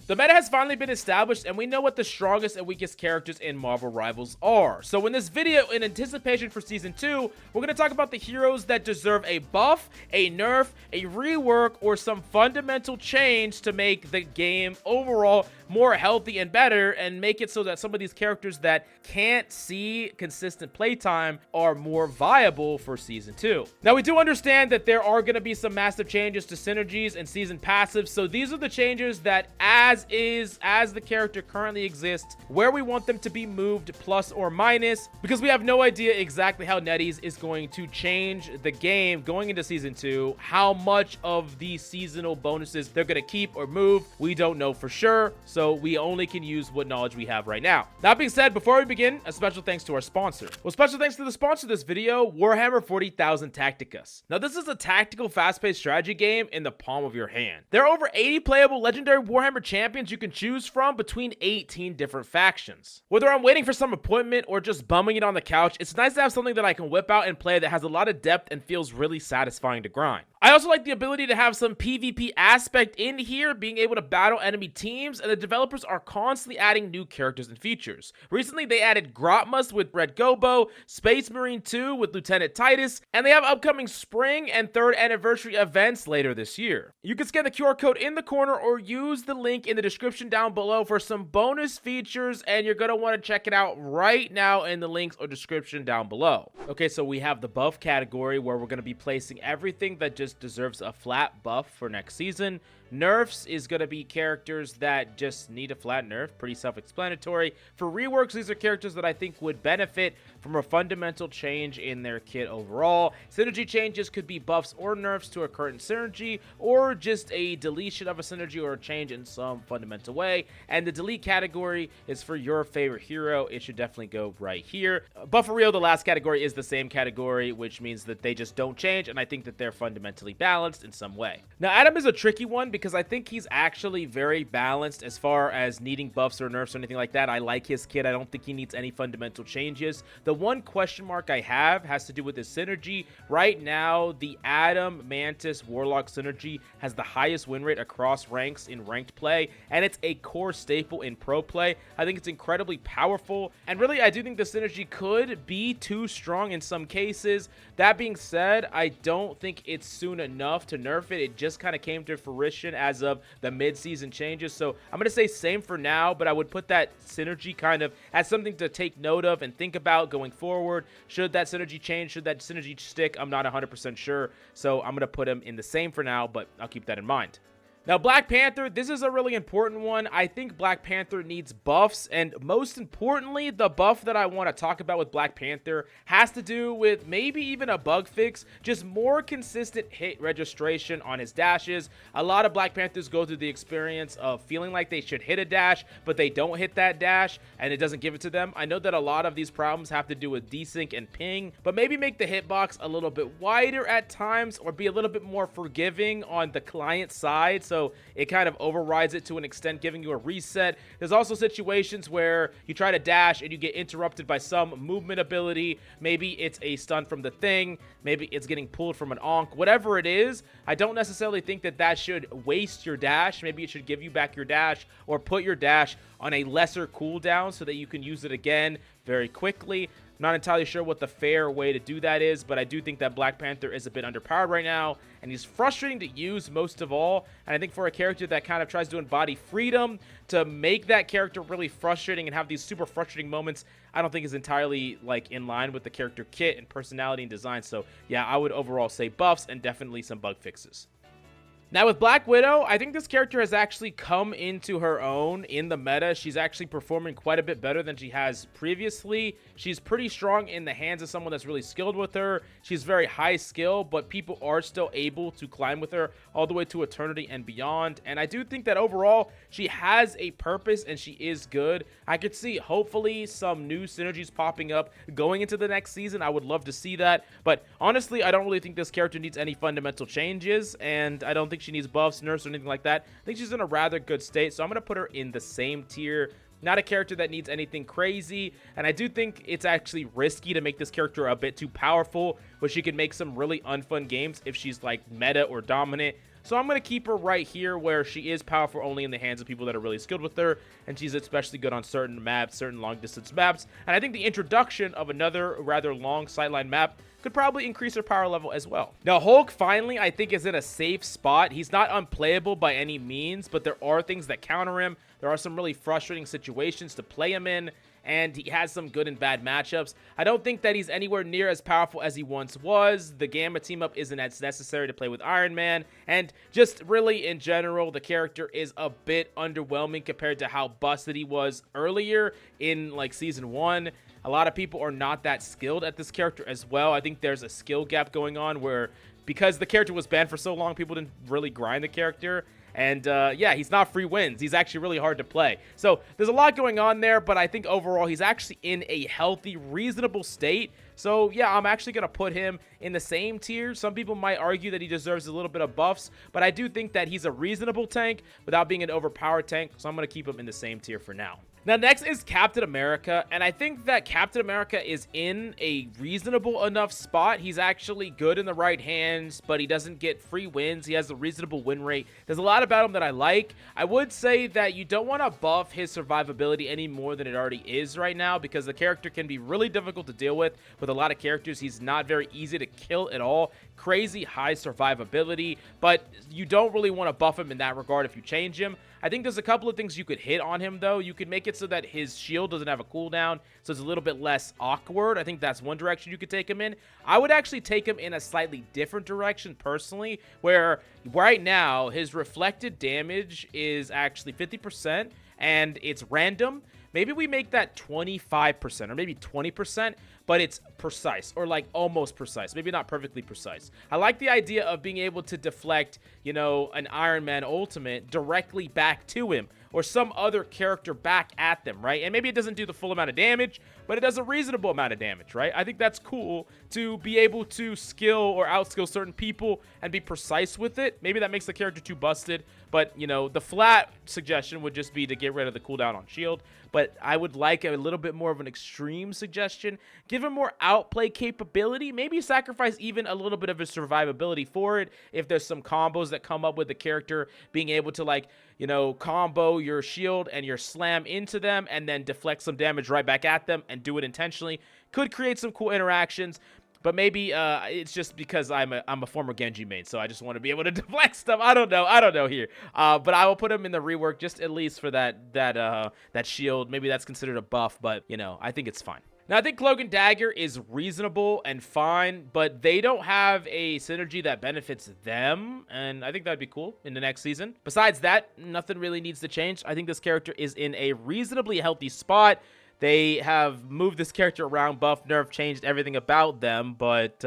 The meta has finally been established, and we know what the strongest and weakest characters in Marvel Rivals are. So in this video, in anticipation for Season 2, we're going to talk about the heroes that deserve a buff, a nerf, a rework, or some fundamental change to make the game overall more healthy and better, and make it so that some of these characters that can't see consistent playtime are more viable for Season 2. Now, we do understand that there are going to be some massive changes to synergies and season passives, so these are the changes that as the character currently exists, where we want them to be moved plus or minus, because we have no idea exactly how NetEase is going to change the game going into Season 2. How much of these seasonal bonuses they're going to keep or move, we don't know for sure, so we only can use what knowledge we have right now. That being said, before we begin, a special thanks to our sponsor. Well, special thanks to the sponsor of this video, Warhammer 40,000 Tacticus. Now, this is a tactical, fast-paced strategy game in the palm of your hand. There are over 80 playable legendary Warhammer champions you can choose from between 18 different factions. Whether I'm waiting for some appointment or just bumming it on the couch, it's nice to have something that I can whip out and play that has a lot of depth and feels really satisfying to grind. I also like the ability to have some PvP aspect in here, being able to battle enemy teams, and the developers are constantly adding new characters and features. Recently, they added Grotmus with Red Gobo, Space Marine 2 with Lieutenant Titus, and they have upcoming spring and 3rd anniversary events later this year. You can scan the QR code in the corner or use the link in the description down below for some bonus features, and you're going to want to check it out right now in the links or description down below. Okay, so we have the buff category where we're going to be placing everything that just deserves a flat buff for next season. Nerfs is going to be characters that just need a flat nerf, pretty self-explanatory. For reworks, these are characters that I think would benefit from a fundamental change in their kit overall. Synergy changes could be buffs or nerfs to a current synergy, or just a deletion of a synergy or a change in some fundamental way. And the delete category is for your favorite hero. It should definitely go right here. But for real, the last category is the same category, which means that they just don't change, and I think that they're fundamentally balanced in some way. Now, Adam is a tricky one because I think he's actually very balanced as far as needing buffs or nerfs or anything like that. I like his kit. I don't think he needs any fundamental changes. The one question mark I have has to do with his synergy. Right now, the Adam, Mantis, Warlock synergy has the highest win rate across ranks in ranked play, and it's a core staple in pro play. I think it's incredibly powerful, and really, I do think the synergy could be too strong in some cases. That being said, I don't think it's soon enough to nerf it. It just kind of came to fruition as of the mid-season changes, so I'm going to say same for now, but I would put that synergy kind of as something to take note of and think about going forward. Should that synergy change? Should that synergy stick? I'm not 100% sure, so I'm going to put him in the same for now, but I'll keep that in mind. Now, Black Panther, this is a really important one. I think Black Panther needs buffs, and most importantly, the buff that I want to talk about with Black Panther has to do with maybe even a bug fix, just more consistent hit registration on his dashes. A lot of Black Panthers go through the experience of feeling like they should hit a dash, but they don't hit that dash, and it doesn't give it to them. I know that a lot of these problems have to do with desync and ping, but maybe make the hitbox a little bit wider at times, or be a little bit more forgiving on the client side, so it kind of overrides it to an extent, giving you a reset. There's also situations where you try to dash and you get interrupted by some movement ability. Maybe it's a stun from the thing. Maybe it's getting pulled from an onk. Whatever it is, I don't necessarily think that that should waste your dash. Maybe it should give you back your dash or put your dash on a lesser cooldown so that you can use it again very quickly. Not entirely sure what the fair way to do that is, but I do think that Black Panther is a bit underpowered right now, and he's frustrating to use most of all. And I think for a character that kind of tries to embody freedom, to make that character really frustrating and have these super frustrating moments, I don't think is entirely like in line with the character kit and personality and design. So yeah, I would overall say buffs and definitely some bug fixes. Now with Black Widow, I think this character has actually come into her own in the meta. She's actually performing quite a bit better than she has previously. She's pretty strong in the hands of someone that's really skilled with her. She's very high skill, but people are still able to climb with her all the way to eternity and beyond. And I do think that overall, she has a purpose and she is good. I could see hopefully some new synergies popping up going into the next season. I would love to see that. But honestly, I don't really think this character needs any fundamental changes, and I don't think she needs buffs, nerfs, or anything like that. I think she's in a rather good state, so I'm going to put her in the same tier. Not a character that needs anything crazy, and I do think it's actually risky to make this character a bit too powerful, but she can make some really unfun games if she's like meta or dominant. So I'm going to keep her right here where she is powerful only in the hands of people that are really skilled with her, and she's especially good on certain maps, certain long distance maps. And I think the introduction of another rather long sightline map could probably increase her power level as well. Now, Hulk finally, I think, is in a safe spot. He's not unplayable by any means, but there are things that counter him. There are some really frustrating situations to play him in, and he has some good and bad matchups. I don't think that he's anywhere near as powerful as he once was. The Gamma team-up isn't as necessary to play with Iron Man, and just really in general, the character is a bit underwhelming compared to how busted he was earlier in like season 1. A lot of people are not that skilled at this character as well. I think there's a skill gap going on where, because the character was banned for so long, people didn't really grind the character. And yeah, he's not free wins. He's actually really hard to play. So there's a lot going on there, but I think overall he's actually in a healthy, reasonable state. So yeah, I'm actually going to put him in the same tier. Some people might argue that he deserves a little bit of buffs, but I do think that he's a reasonable tank without being an overpowered tank. So I'm going to keep him in the same tier for now. Now, next is Captain America, and I think that Captain America is in a reasonable enough spot. He's actually good in the right hands, but he doesn't get free wins. He has a reasonable win rate. There's a lot about him that I like. I would say that you don't want to buff his survivability any more than it already is right now, because the character can be really difficult to deal with a lot of characters. He's not very easy to kill at all. Crazy high survivability, but you don't really want to buff him in that regard if you change him. I think there's a couple of things you could hit on him, though. You could make it so that his shield doesn't have a cooldown, so it's a little bit less awkward. I think that's one direction you could take him in. I would actually take him in a slightly different direction, personally, where right now his reflected damage is actually 50%, and it's random. Maybe we make that 25% or maybe 20%, but it's precise, or like almost precise. Maybe not perfectly precise. I like the idea of being able to deflect, you know, an Iron Man ultimate directly back to him, or some other character back at them, right? And maybe it doesn't do the full amount of damage, but it does a reasonable amount of damage, right? I think that's cool to be able to skill or outskill certain people and be precise with it. Maybe that makes the character too busted, but, you know, the flat suggestion would just be to get rid of the cooldown on shield. But I would like a little bit more of an extreme suggestion. Give him more outplay capability. Maybe sacrifice even a little bit of his survivability for it. If there's some combos that come up with the character being able to, like, you know, combo your shield and your slam into them and then deflect some damage right back at them and do it intentionally, could create some cool interactions. But maybe it's just because I'm a former Genji main, so I just want to be able to deflect stuff. I don't know here. But I will put him in the rework just at least for that shield. Maybe that's considered a buff, but, you know, I think it's fine. Now, I think Cloak and Dagger is reasonable and fine, but they don't have a synergy that benefits them, and I think that'd be cool in the next season. Besides that, nothing really needs to change. I think this character is in a reasonably healthy spot. They have moved this character around, buffed, nerfed, changed everything about them, but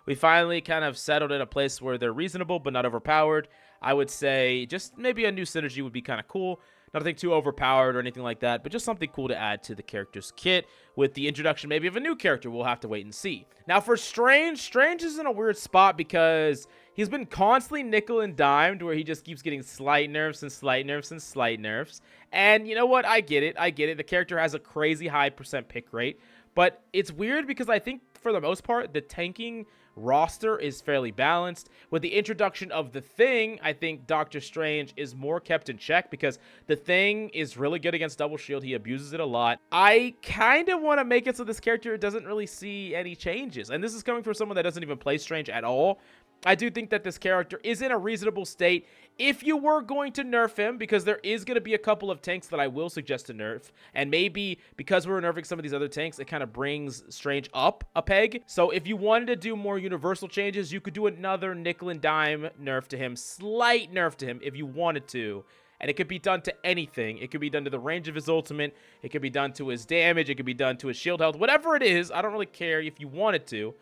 we finally kind of settled in a place where they're reasonable but not overpowered. I would say just maybe a new synergy would be kind of cool. Nothing too overpowered or anything like that, but just something cool to add to the character's kit with the introduction maybe of a new character. We'll have to wait and see. Now for Strange is in a weird spot because he's been constantly nickel and dimed where he just keeps getting slight nerfs and slight nerfs and slight nerfs. And you know what? I get it. The character has a crazy high % pick rate, but it's weird because I think for the most part, the tanking roster is fairly balanced. With the introduction of the Thing, I think Doctor Strange is more kept in check because the Thing is really good against double shield. He abuses it a lot. I kind of want to make it so this character doesn't really see any changes, and this is coming from someone that doesn't even play Strange at all. I do think that this character is in a reasonable state if you were going to nerf him, because there is going to be a couple of tanks that I will suggest to nerf, and maybe because we're nerfing some of these other tanks, it kind of brings Strange up a peg. So if you wanted to do more universal changes, you could do another nickel and dime nerf to him, slight nerf to him if you wanted to. And it could be done to anything. It could be done to the range of his ultimate. It could be done to his damage. It could be done to his shield health. Whatever it is, I don't really care if you wanted to.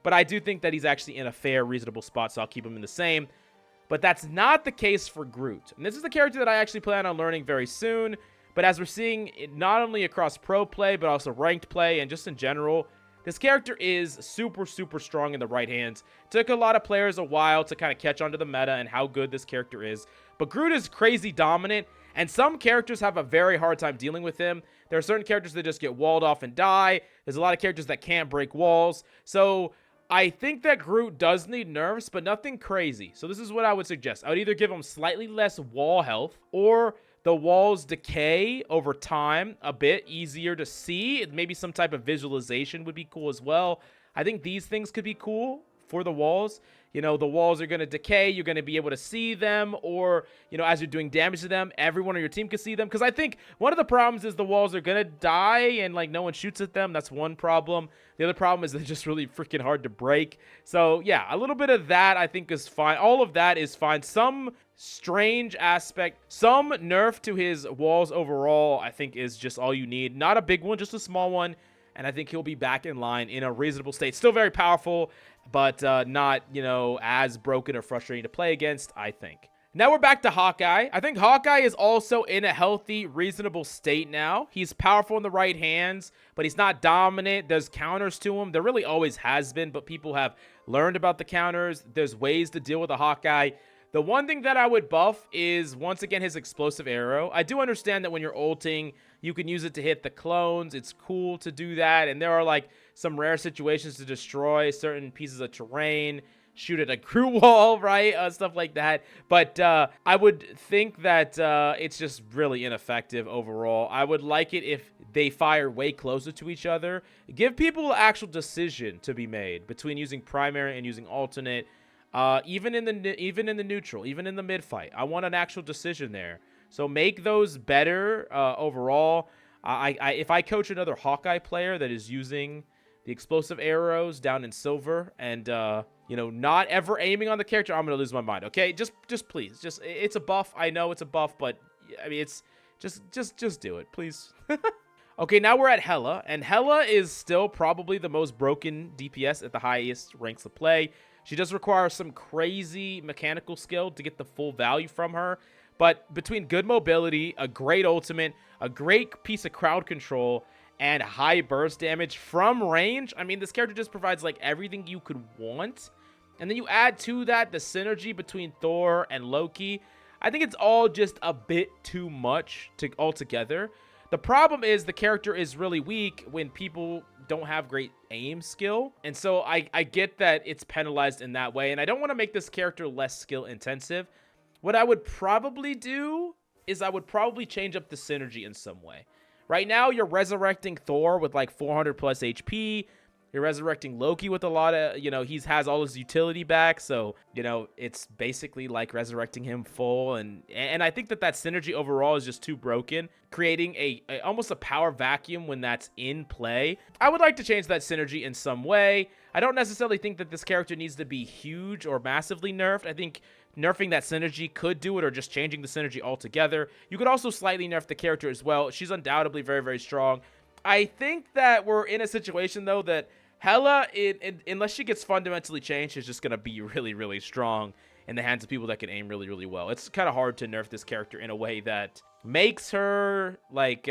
But I do think that he's actually in a fair, reasonable spot, so I'll keep him in the same. But that's not the case for Groot. And this is the character that I actually plan on learning very soon. But as we're seeing, not only across pro play, but also ranked play, and just in general, this character is super, super strong in the right hands. It took a lot of players a while to kind of catch on to the meta and how good this character is. But Groot is crazy dominant, and some characters have a very hard time dealing with him. There are certain characters that just get walled off and die. There's a lot of characters that can't break walls. So I think that Groot does need nerfs, but nothing crazy. So this is what I would suggest. I would either give him slightly less wall health, or the walls decay over time a bit, easier to see. Maybe some type of visualization would be cool as well. I think these things could be cool for the walls. You know, the walls are going to decay. You're going to be able to see them, or, you know, as you're doing damage to them, everyone on your team can see them. Because I think one of the problems is the walls are going to die and, like, no one shoots at them. That's one problem. The other problem is they're just really freaking hard to break. So, yeah, a little bit of that I think is fine. All of that is fine. Some strange aspect, some nerf to his walls overall, I think is just all you need. Not a big one, just a small one. And I think he'll be back in line in a reasonable state. Still very powerful, but not, you know, as broken or frustrating to play against, I think. Now we're back to Hawkeye. I think Hawkeye is also in a healthy, reasonable state now. He's powerful in the right hands, but he's not dominant. There's counters to him. There really always has been, but people have learned about the counters. There's ways to deal with a Hawkeye. The one thing that I would buff is, once again, his explosive arrow. I do understand that when you're ulting, you can use it to hit the clones. It's cool to do that. And there are, like, some rare situations to destroy certain pieces of terrain, shoot at a Groot wall, right? Stuff like that. But I would think that it's just really ineffective overall. I would like it if they fire way closer to each other. Give people an actual decision to be made between using primary and using alternate. Even in the neutral, even in the mid fight, I want an actual decision there. So make those better overall. If I coach another Hawkeye player that is using the explosive arrows down in silver and you know, not ever aiming on the character, I'm gonna lose my mind. Okay, just please, it's a buff. I know it's a buff, but I mean, it's just do it, please. Okay, now we're at Hela, and Hela is still probably the most broken DPS at the highest ranks of play. She does require some crazy mechanical skill to get the full value from her. But between good mobility, a great ultimate, a great piece of crowd control, and high burst damage from range, I mean, this character just provides, like, everything you could want. And then you add to that the synergy between Thor and Loki. I think it's all just a bit too much altogether. The problem is the character is really weak when people don't have great aim skill. And so I get that it's penalized in that way. And I don't want to make this character less skill intensive. What I would probably do is I would probably change up the synergy in some way. Right now, you're resurrecting Thor with like 400 plus HP. You're resurrecting Loki with a lot of, you know, he has all his utility back. So, you know, it's basically like resurrecting him full. And I think that synergy overall is just too broken, creating almost a power vacuum when that's in play. I would like to change that synergy in some way. I don't necessarily think that this character needs to be huge or massively nerfed. I think nerfing that synergy could do it, or just changing the synergy altogether. You could also slightly nerf the character as well. She's undoubtedly very, very strong. I think that we're in a situation, though, that Hela, unless she gets fundamentally changed, is just going to be really, really strong in the hands of people that can aim really, really well. It's kind of hard to nerf this character in a way that makes her, like,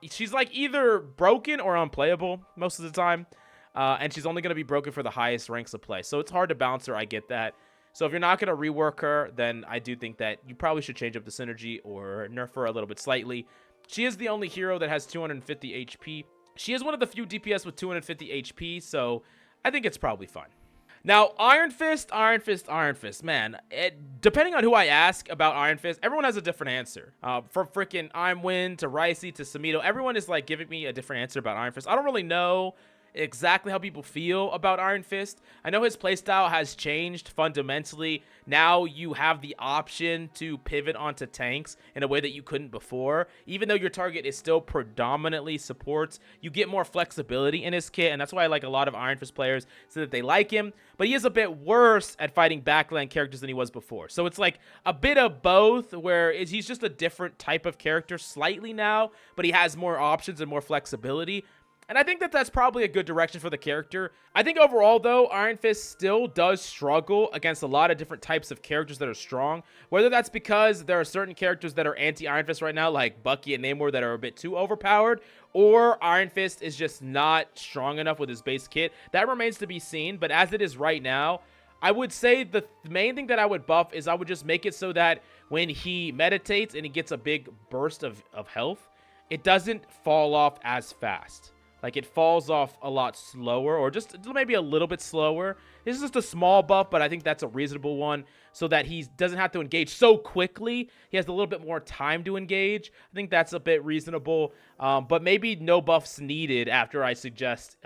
she's, like, either broken or unplayable most of the time. And she's only going to be broken for the highest ranks of play. So it's hard to bounce her, I get that. So if you're not going to rework her, then I do think that you probably should change up the synergy or nerf her a little bit slightly. She is the only hero that has 250 HP. She is one of the few DPS with 250 HP, so I think it's probably fine. Now, Iron Fist, man, depending on who I ask about Iron Fist, everyone has a different answer. From freaking Imwin to Ricey to Samito, everyone is like giving me a different answer about Iron Fist. I don't really know exactly how people feel about Iron Fist. I know his playstyle has changed fundamentally. Now you have the option to pivot onto tanks in a way that you couldn't before. Even though your target is still predominantly supports, you get more flexibility in his kit, and that's why I like a lot of Iron Fist players, so that they like him. But he is a bit worse at fighting backline characters than he was before. So it's like a bit of both, where he's just a different type of character slightly now, but he has more options and more flexibility. And I think that that's probably a good direction for the character. I think overall, though, Iron Fist still does struggle against a lot of different types of characters that are strong. Whether that's because there are certain characters that are anti-Iron Fist right now, like Bucky and Namor, that are a bit too overpowered, or Iron Fist is just not strong enough with his base kit. That remains to be seen, but as it is right now, I would say the main thing that I would buff is I would just make it so that when he meditates and he gets a big burst of health, it doesn't fall off as fast. Like, it falls off a lot slower, or just maybe a little bit slower. This is just a small buff, but I think that's a reasonable one, so that he doesn't have to engage so quickly. He has a little bit more time to engage. I think that's a bit reasonable, but maybe no buffs needed after I suggest,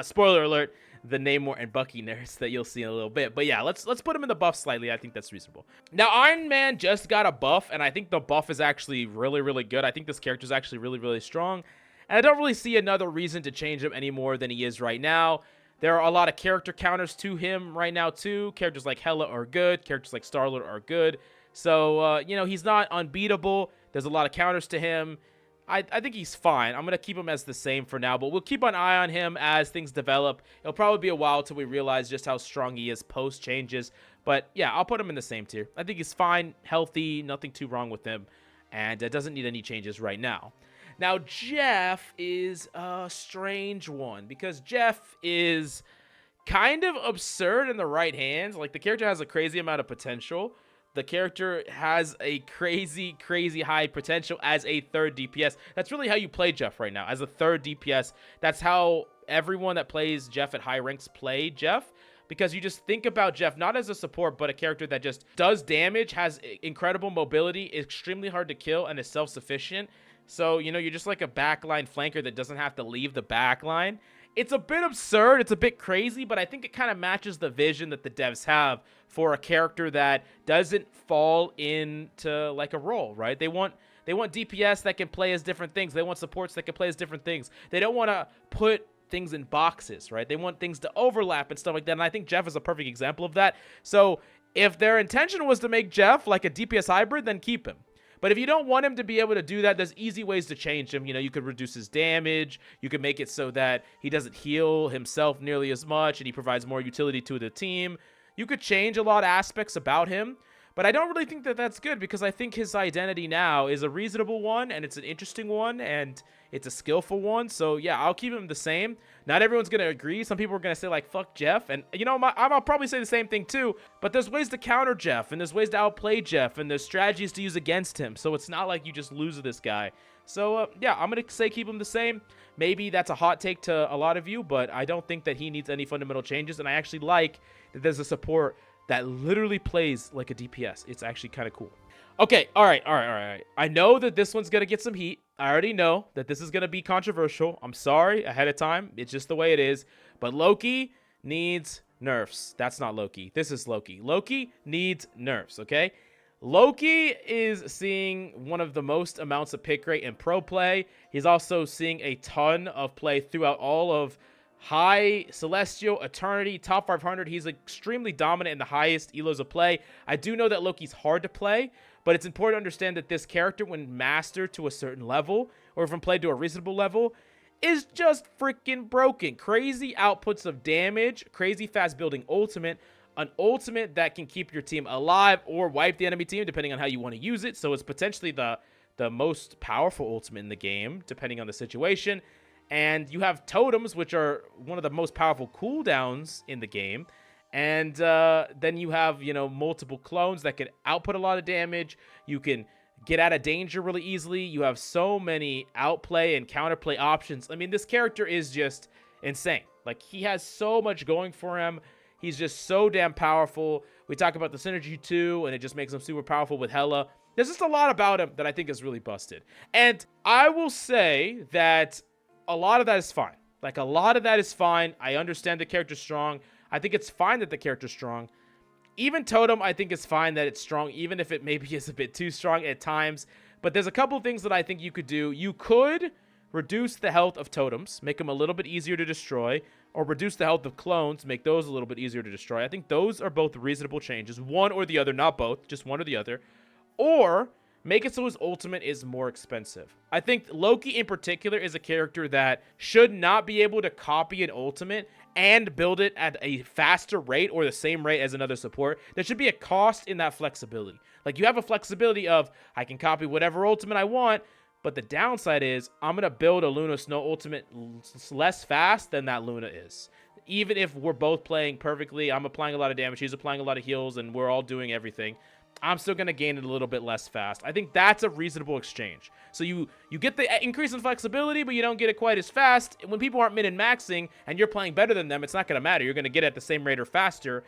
spoiler alert, the Namor and Bucky nerfs that you'll see in a little bit. But yeah, let's put him in the buff slightly. I think that's reasonable. Now, Iron Man just got a buff, and I think the buff is actually really, really good. I think this character is actually really, really strong. And I don't really see another reason to change him any more than he is right now. There are a lot of character counters to him right now, too. Characters like Hela are good. Characters like Star-Lord are good. So, you know, he's not unbeatable. There's a lot of counters to him. I think he's fine. I'm going to keep him as the same for now, but we'll keep an eye on him as things develop. It'll probably be a while till we realize just how strong he is post changes. But, yeah, I'll put him in the same tier. I think he's fine, healthy, nothing too wrong with him, and doesn't need any changes right now. Now, Jeff is a strange one, because Jeff is kind of absurd in the right hands. Like, the character has a crazy amount of potential. The character has a crazy, crazy high potential as a third DPS. That's really how you play Jeff right now, as a third DPS. That's how everyone that plays Jeff at high ranks play Jeff. Because you just think about Jeff not as a support, but a character that just does damage, has incredible mobility, is extremely hard to kill, and is self-sufficient. So, you know, you're just like a backline flanker that doesn't have to leave the backline. It's a bit absurd, it's a bit crazy, but I think it kind of matches the vision that the devs have for a character that doesn't fall into like a role, right? They want DPS that can play as different things. They want supports that can play as different things. They don't want to put things in boxes, right? They want things to overlap and stuff like that, and I think Jeff is a perfect example of that. So if their intention was to make Jeff like a DPS hybrid, then keep him. But if you don't want him to be able to do that, there's easy ways to change him. You know, you could reduce his damage. You could make it so that he doesn't heal himself nearly as much and he provides more utility to the team. You could change a lot of aspects about him. But I don't really think that that's good, because I think his identity now is a reasonable one, and it's an interesting one, and it's a skillful one. So, yeah, I'll keep him the same. Not everyone's going to agree. Some people are going to say, like, fuck Jeff. And, you know, I'll probably say the same thing, too. But there's ways to counter Jeff, and there's ways to outplay Jeff, and there's strategies to use against him. So it's not like you just lose this guy. So, yeah, I'm going to say keep him the same. Maybe that's a hot take to a lot of you, but I don't think that he needs any fundamental changes. And I actually like that there's a support that literally plays like a DPS. It's actually kind of cool. Okay, all right. I know that this one's going to get some heat. I already know that this is going to be controversial. I'm sorry ahead of time. It's just the way it is. But Loki needs nerfs. That's not Loki. This is Loki. Loki needs nerfs, okay? Loki is seeing one of the most amounts of pick rate in pro play. He's also seeing a ton of play throughout all of High, Celestial, Eternity, top 500. He's extremely dominant in the highest elos of play. I do know that Loki's hard to play, but it's important to understand that this character, when mastered to a certain level, or when played to a reasonable level, is just freaking broken. Crazy outputs of damage, crazy fast building ultimate, an ultimate that can keep your team alive or wipe the enemy team, depending on how you want to use it. So it's potentially the most powerful ultimate in the game, depending on the situation. And you have totems, which are one of the most powerful cooldowns in the game. And then you have, you know, multiple clones that can output a lot of damage. You can get out of danger really easily. You have so many outplay and counterplay options. I mean, this character is just insane. Like, he has so much going for him. He's just so damn powerful. We talk about the synergy too, and it just makes him super powerful with Hela. There's just a lot about him that I think is really busted. And I will say that a lot of that is fine. Like, a lot of that is fine. I understand the character's strong. I think it's fine that the character's strong. Even Totem, I think it's fine that it's strong, even if it maybe is a bit too strong at times. But there's a couple things that I think you could do. You could reduce the health of totems, make them a little bit easier to destroy, or reduce the health of clones, make those a little bit easier to destroy. I think those are both reasonable changes. One or the other, not both, just one or the other. Or make it so his ultimate is more expensive. I think Loki in particular is a character that should not be able to copy an ultimate and build it at a faster rate or the same rate as another support. There should be a cost in that flexibility. Like, you have a flexibility of, I can copy whatever ultimate I want, but the downside is I'm going to build a Luna Snow ultimate less fast than that Luna is. Even if we're both playing perfectly, I'm applying a lot of damage, he's applying a lot of heals, and we're all doing everything, I'm still going to gain it a little bit less fast. I think that's a reasonable exchange. So you get the increase in flexibility, but you don't get it quite as fast. When people aren't min and maxing and you're playing better than them, it's not going to matter. You're going to get it at the same rate or faster.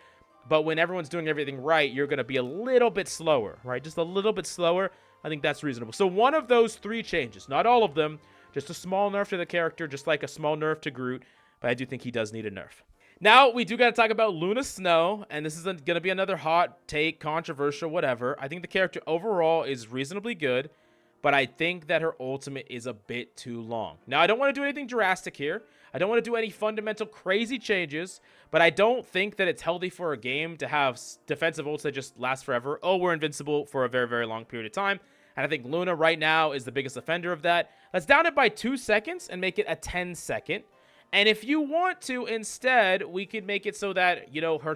But when everyone's doing everything right, you're going to be a little bit slower, right? Just a little bit slower. I think that's reasonable. So one of those 3 changes, not all of them, just a small nerf to the character, just like a small nerf to Groot. But I do think he does need a nerf. Now, we do got to talk about Luna Snow, and this is going to be another hot take, controversial, whatever. I think the character overall is reasonably good, but I think that her ultimate is a bit too long. Now, I don't want to do anything drastic here. I don't want to do any fundamental crazy changes, but I don't think that it's healthy for a game to have defensive ults that just last forever. Oh, we're invincible for a very, very long period of time. And I think Luna right now is the biggest offender of that. Let's down it by 2 seconds and make it a 10-second. And if you want to, instead, we could make it so that, you know, her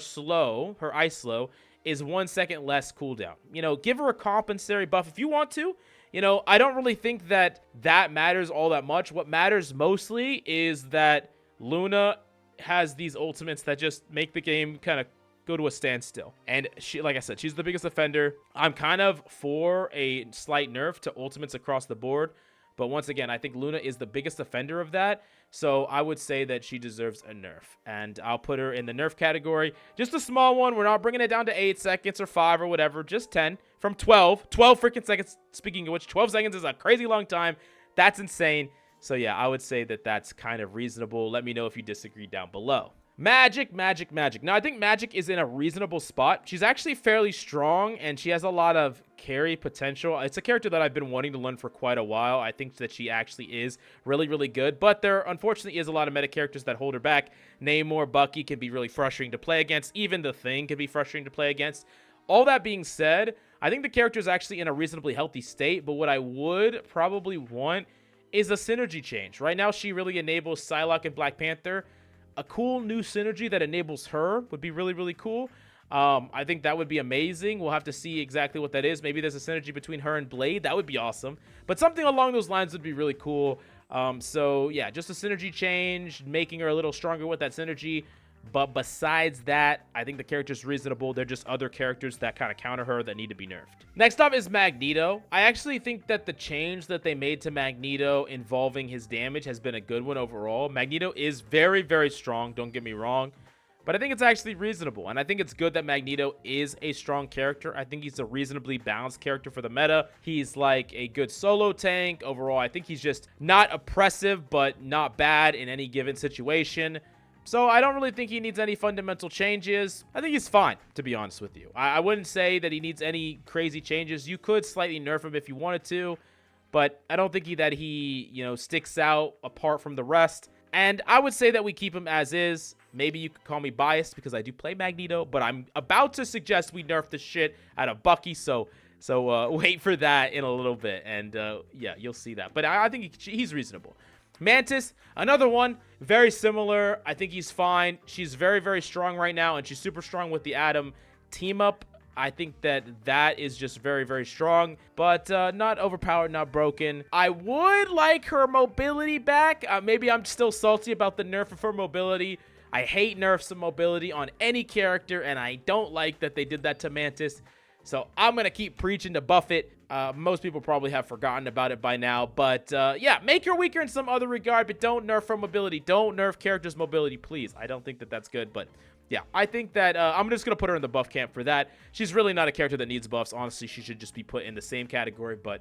ice slow, is 1 second less cooldown. You know, give her a compensatory buff if you want to. You know, I don't really think that matters all that much. What matters mostly is that Luna has these ultimates that just make the game kind of go to a standstill. And she, like I said, she's the biggest offender. I'm kind of for a slight nerf to ultimates across the board. But once again, I think Luna is the biggest offender of that. So I would say that she deserves a nerf. And I'll put her in the nerf category. Just a small one. We're not bringing it down to 8 seconds or 5 or whatever. Just 10 from 12. 12 freaking seconds. Speaking of which, 12 seconds is a crazy long time. That's insane. So yeah, I would say that that's kind of reasonable. Let me know if you disagree down below. Magik. Now, I think Magik is in a reasonable spot. She's actually fairly strong, and she has a lot of carry potential. It's a character that I've been wanting to learn for quite a while. I think that she actually is really, really good, but there, unfortunately, is a lot of meta characters that hold her back. Namor, Bucky can be really frustrating to play against. Even the Thing can be frustrating to play against. All that being said, I think the character is actually in a reasonably healthy state, but what I would probably want is a synergy change. Right now, she really enables Psylocke and Black Panther. A cool new synergy that enables her would be really, really cool. I think that would be amazing. We'll have to see exactly what that is. Maybe there's a synergy between her and Blade. That would be awesome. But something along those lines would be really cool. So, yeah, just a synergy change, making her a little stronger with that synergy. But besides that, I think the character's reasonable. They're just other characters that kind of counter her that need to be nerfed. Next up is Magneto. I actually think that the change that they made to Magneto involving his damage has been a good one overall. Magneto is very, very strong, don't get me wrong. But I think it's actually reasonable. And I think it's good that Magneto is a strong character. I think he's a reasonably balanced character for the meta. He's like a good solo tank. Overall, I think he's just not oppressive, but not bad in any given situation. So I don't really think he needs any fundamental changes. I think he's fine, to be honest with you. I wouldn't say that he needs any crazy changes. You could slightly nerf him if you wanted to, but I don't think he you know, sticks out apart from the rest. And I would say that we keep him as is. Maybe you could call me biased because I do play Magneto, but I'm about to suggest we nerf the shit out of Bucky, so wait for that in a little bit, and yeah, you'll see that. But I think he's reasonable. Mantis, another one, very similar. I think he's fine. She's very, very strong right now, and she's super strong with the Atom team up. I think that is just very, very strong, but not overpowered, not broken. I would like her mobility back. Maybe I'm still salty about the nerf of her mobility. I hate nerfs of mobility on any character, and I don't like that they did that to Mantis. So I'm going to keep preaching to buff it. Most people probably have forgotten about it by now. But yeah, make her weaker in some other regard, but don't nerf her mobility. Don't nerf characters' mobility, please. I don't think that that's good, but yeah, I think that I'm just going to put her in the buff camp for that. She's really not a character that needs buffs. Honestly, she should just be put in the same category, but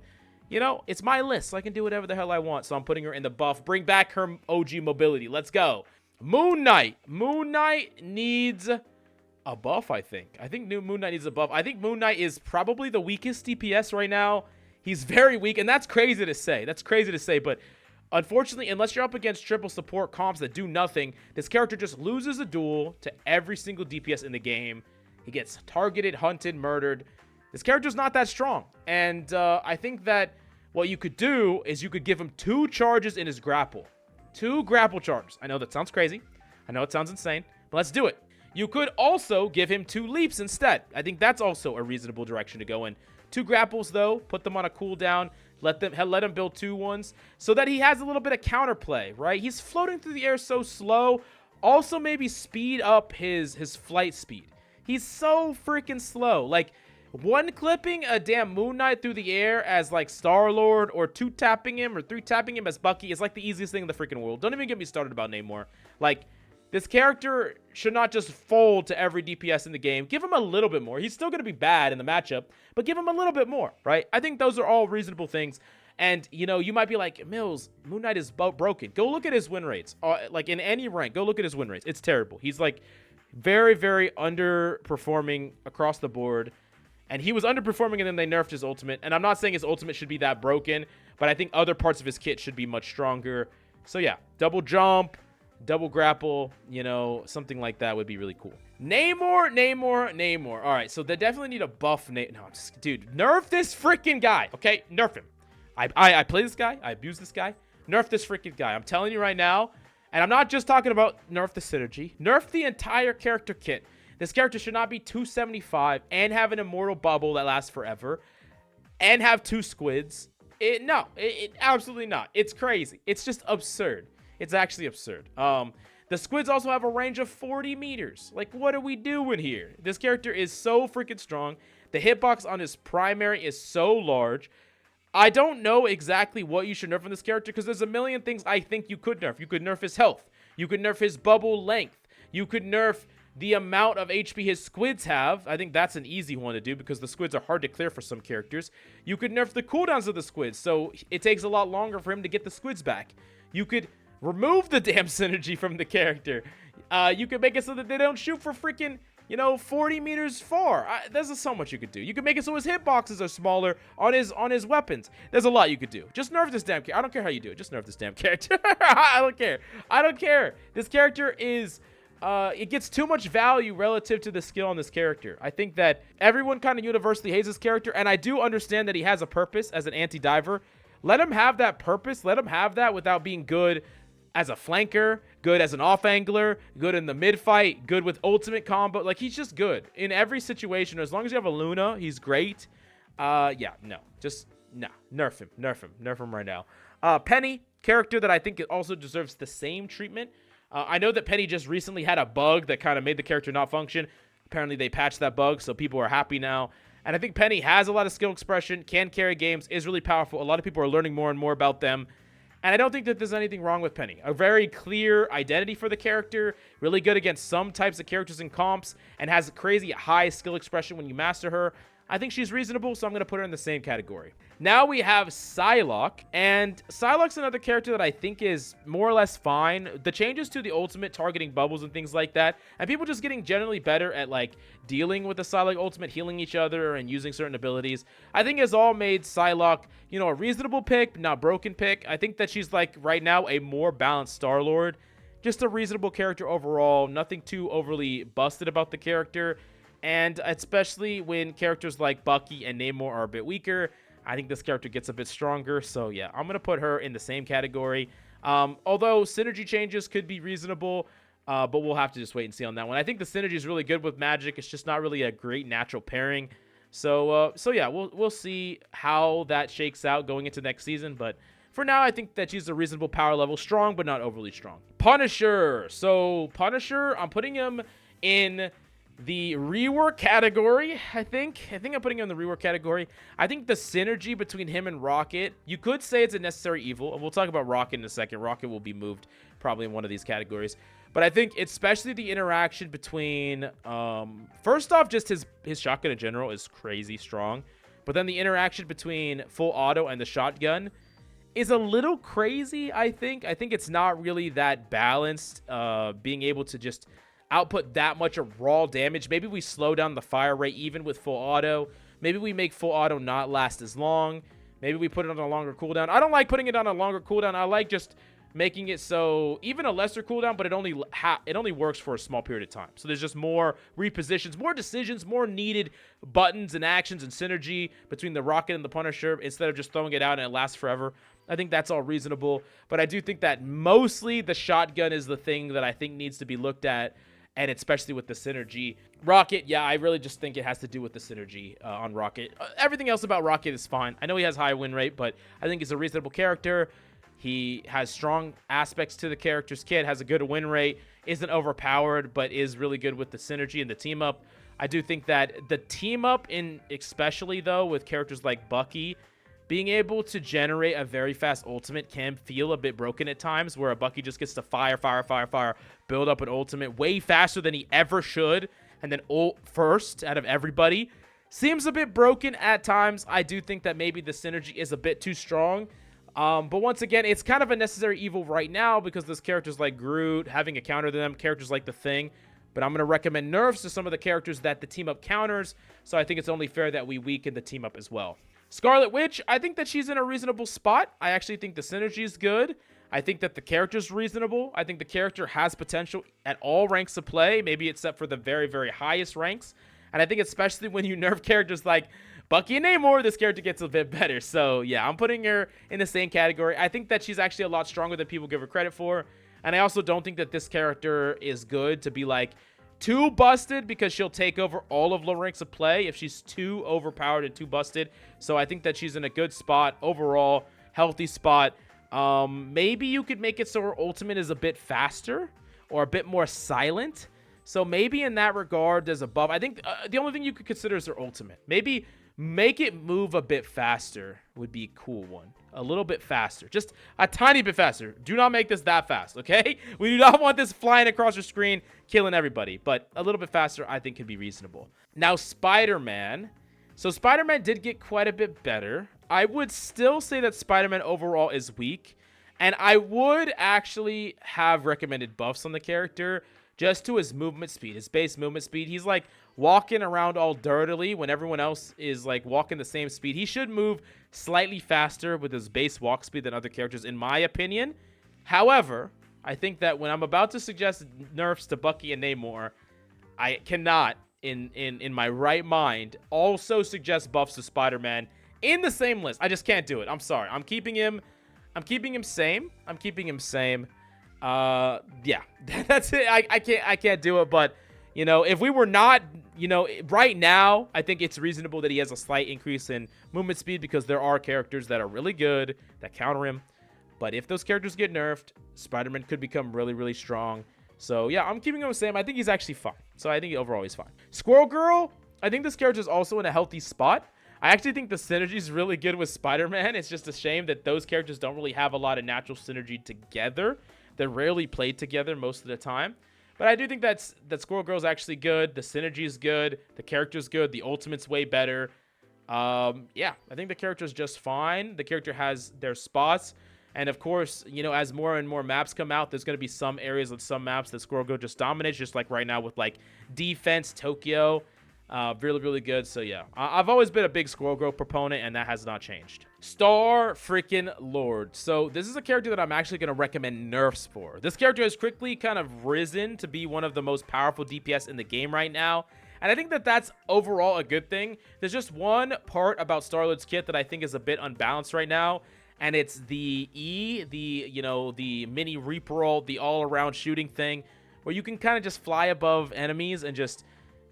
you know, it's my list, so I can do whatever the hell I want. So I'm putting her in the buff. Bring back her OG mobility. Let's go. Moon Knight. Moon Knight needs a buff, I think. I think Moon Knight needs a buff. I think Moon Knight is probably the weakest DPS right now. He's very weak, and that's crazy to say. That's crazy to say, but unfortunately, unless you're up against triple support comps that do nothing, this character just loses a duel to every single DPS in the game. He gets targeted, hunted, murdered. This character's not that strong, and I think that what you could do is you could give him 2 charges in his grapple. 2 grapple charges. I know that sounds crazy. I know it sounds insane, but let's do it. You could also give him 2 leaps instead. I think that's also a reasonable direction to go in. 2 grapples, though. Put them on a cooldown. Let him build 2 ones so that he has a little bit of counterplay, right? He's floating through the air so slow. Also, maybe speed up his flight speed. He's so freaking slow. Like, one clipping a damn Moon Knight through the air as like Star-Lord, or two tapping him or three tapping him as Bucky is like the easiest thing in the freaking world. Don't even get me started about Namor. Like, this character should not just fold to every DPS in the game. Give him a little bit more. He's still going to be bad in the matchup, but give him a little bit more, right? I think those are all reasonable things. And, you know, you might be like, Mills, Moon Knight is broken. Go look at his win rates. Like, in any rank, go look at his win rates. It's terrible. He's, like, very, very underperforming across the board. And he was underperforming, and then they nerfed his ultimate. And I'm not saying his ultimate should be that broken, but I think other parts of his kit should be much stronger. So, yeah, double jump, double grapple, you know, something like that would be really cool. Namor. All right, so they definitely need a buff. No, I'm just, dude, nerf this freaking guy, okay? Nerf him. I play this guy. I abuse this guy. Nerf this freaking guy. I'm telling you right now, and I'm not just talking about nerf the synergy. Nerf the entire character kit. This character should not be 275 and have an immortal bubble that lasts forever and have 2 squids. No, absolutely not. It's crazy. It's just absurd. It's actually absurd. The squids also have a range of 40 meters. Like, what are we doing here? This character is so freaking strong. The hitbox on his primary is so large. I don't know exactly what you should nerf on this character because there's a million things I think you could nerf. You could nerf his health. You could nerf his bubble length. You could nerf the amount of HP his squids have. I think that's an easy one to do because the squids are hard to clear for some characters. You could nerf the cooldowns of the squids, so it takes a lot longer for him to get the squids back. You could remove the damn synergy from the character. You could make it so that they don't shoot for freaking, you know, 40 meters far. There's so much you could do. You could make it so his hitboxes are smaller on his weapons. There's a lot you could do. Just nerf this damn character. I don't care how you do it. Just nerf this damn character. I don't care. This character is... it gets too much value relative to the skill on this character. I think that everyone kind of universally hates this character, and I do understand that he has a purpose as an anti-diver. Let him have that purpose. Let him have that without being good as a flanker, good as an off-angler, good in the mid-fight, good with ultimate combo. Like, he's just good in every situation. As long as you have a Luna, he's great. Yeah, no. Just, no. Nerf him right now. Peni, character that I think also deserves the same treatment. I know that Peni just recently had a bug that kind of made the character not function. Apparently, they patched that bug, so people are happy now. And I think Peni has a lot of skill expression, can carry games, is really powerful. A lot of people are learning more and more about them. And I don't think that there's anything wrong with Peni. A very clear identity for the character, really good against some types of characters and comps, and has a crazy high skill expression when you master her. I think she's reasonable, so I'm going to put her in the same category. Now we have Psylocke, and Psylocke's another character that I think is more or less fine. The changes to the ultimate targeting bubbles and things like that, and people just getting generally better at like dealing with the Psylocke ultimate, healing each other, and using certain abilities, I think has all made Psylocke, you know, a reasonable pick, not broken pick. I think that she's like right now a more balanced Star-Lord. Just a reasonable character overall, nothing too overly busted about the character. And especially when characters like Bucky and Namor are a bit weaker, I think this character gets a bit stronger. So yeah, I'm going to put her in the same category. Although synergy changes could be reasonable, but we'll have to just wait and see on that one. I think the synergy is really good with Magik. It's just not really a great natural pairing. So yeah, we'll see how that shakes out going into next season. But for now, I think that she's a reasonable power level, strong but not overly strong. Punisher. So Punisher, I'm putting him in the rework category. I think I'm putting him in the rework category. I think the synergy between him and Rocket, you could say it's a necessary evil, and we'll talk about Rocket in a second. Rocket will be moved probably in one of these categories. But I think especially the interaction between, first off, just his shotgun in general is crazy strong. But then the interaction between full auto and the shotgun is a little crazy, I think. I think it's not really that balanced, being able to just output that much of raw damage. Maybe we slow down the fire rate even with full auto. Maybe we make full auto not last as long. Maybe we put it on a longer cooldown. I don't like putting it on a longer cooldown. I like just making it so even a lesser cooldown, but it only works for a small period of time. So there's just more repositions, more decisions, more needed buttons and actions and synergy between the Rocket and the Punisher instead of just throwing it out and it lasts forever. I think that's all reasonable, but I do think that mostly the shotgun is the thing that I think needs to be looked at, and especially with the synergy. Rocket, yeah, I really just think it has to do with the synergy on Rocket. Everything else about Rocket is fine. I know he has high win rate, but I think he's a reasonable character. He has strong aspects to the character's kit, has a good win rate, isn't overpowered, but is really good with the synergy and the team up. I do think that the team up especially though with characters like Bucky, being able to generate a very fast ultimate can feel a bit broken at times, where a Bucky just gets to fire, build up an ultimate way faster than he ever should, and then ult first out of everybody. Seems a bit broken at times. I do think that maybe the synergy is a bit too strong. But once again, it's kind of a necessary evil right now because there's characters like Groot having a counter to them, characters like the Thing. But I'm going to recommend nerfs to some of the characters that the team up counters, so I think it's only fair that we weaken the team up as well. Scarlet Witch, I think that she's in a reasonable spot. I actually think the synergy is good. I think that the character's reasonable. I think the character has potential at all ranks of play, maybe except for the very, very highest ranks. And I think especially when you nerf characters like Bucky and Namor, this character gets a bit better. So, yeah, I'm putting her in the same category. I think that she's actually a lot stronger than people give her credit for. And I also don't think that this character is good to be, like, too busted, because she'll take over all of low ranks of play if she's too overpowered and too busted. So I think that she's in a good spot overall, healthy spot. Maybe you could make it so her ultimate is a bit faster or a bit more silent. So maybe in that regard, there's a buff. I think the only thing you could consider is her ultimate. Maybe make it move a bit faster would be a cool one. A little bit faster. Just a tiny bit faster. Do not make this that fast, okay? We do not want this flying across your screen, killing everybody. But a little bit faster, I think, could be reasonable. Now, Spider-Man. So Spider-Man did get quite a bit better. I would still say that Spider-Man overall is weak. And I would actually have recommended buffs on the character just to his movement speed, his base movement speed. He's like walking around all dirtily when everyone else is like walking the same speed. He should move slightly faster with his base walk speed than other characters, in my opinion. However, I think that when I'm about to suggest nerfs to Bucky and Namor, I cannot, in my right mind, also suggest buffs to Spider-Man in the same list. I just can't do it. I'm sorry. I'm keeping him same. Yeah, that's it. I can't do it. But, you know, if we were not, you know, right now, I think it's reasonable that he has a slight increase in movement speed because there are characters that are really good that counter him. But if those characters get nerfed, Spider-Man could become really, really strong. So, yeah, I'm keeping him the same. I think he's actually fine. So, I think overall he's fine. Squirrel Girl, I think this character is also in a healthy spot. I actually think the synergy is really good with Spider-Man. It's just a shame that those characters don't really have a lot of natural synergy together. They're rarely played together most of the time. But I do think that Squirrel Girl is actually good. The synergy is good. The character's good. The ultimate's way better. Yeah, I think the character's just fine. The character has their spots. And, of course, you know, as more and more maps come out, there's going to be some areas with some maps that Squirrel Girl just dominates, just like right now with, like, Defense, Tokyo. Really, really good. So, yeah, I've always been a big Squirrel Girl proponent, and that has not changed. Star freaking Lord. So, this is a character that I'm actually going to recommend nerfs for. This character has quickly kind of risen to be one of the most powerful DPS in the game right now. And I think that that's overall a good thing. There's just one part about Star-Lord's kit that I think is a bit unbalanced right now. And it's the the mini reap-roll, the all-around shooting thing, where you can kind of just fly above enemies and just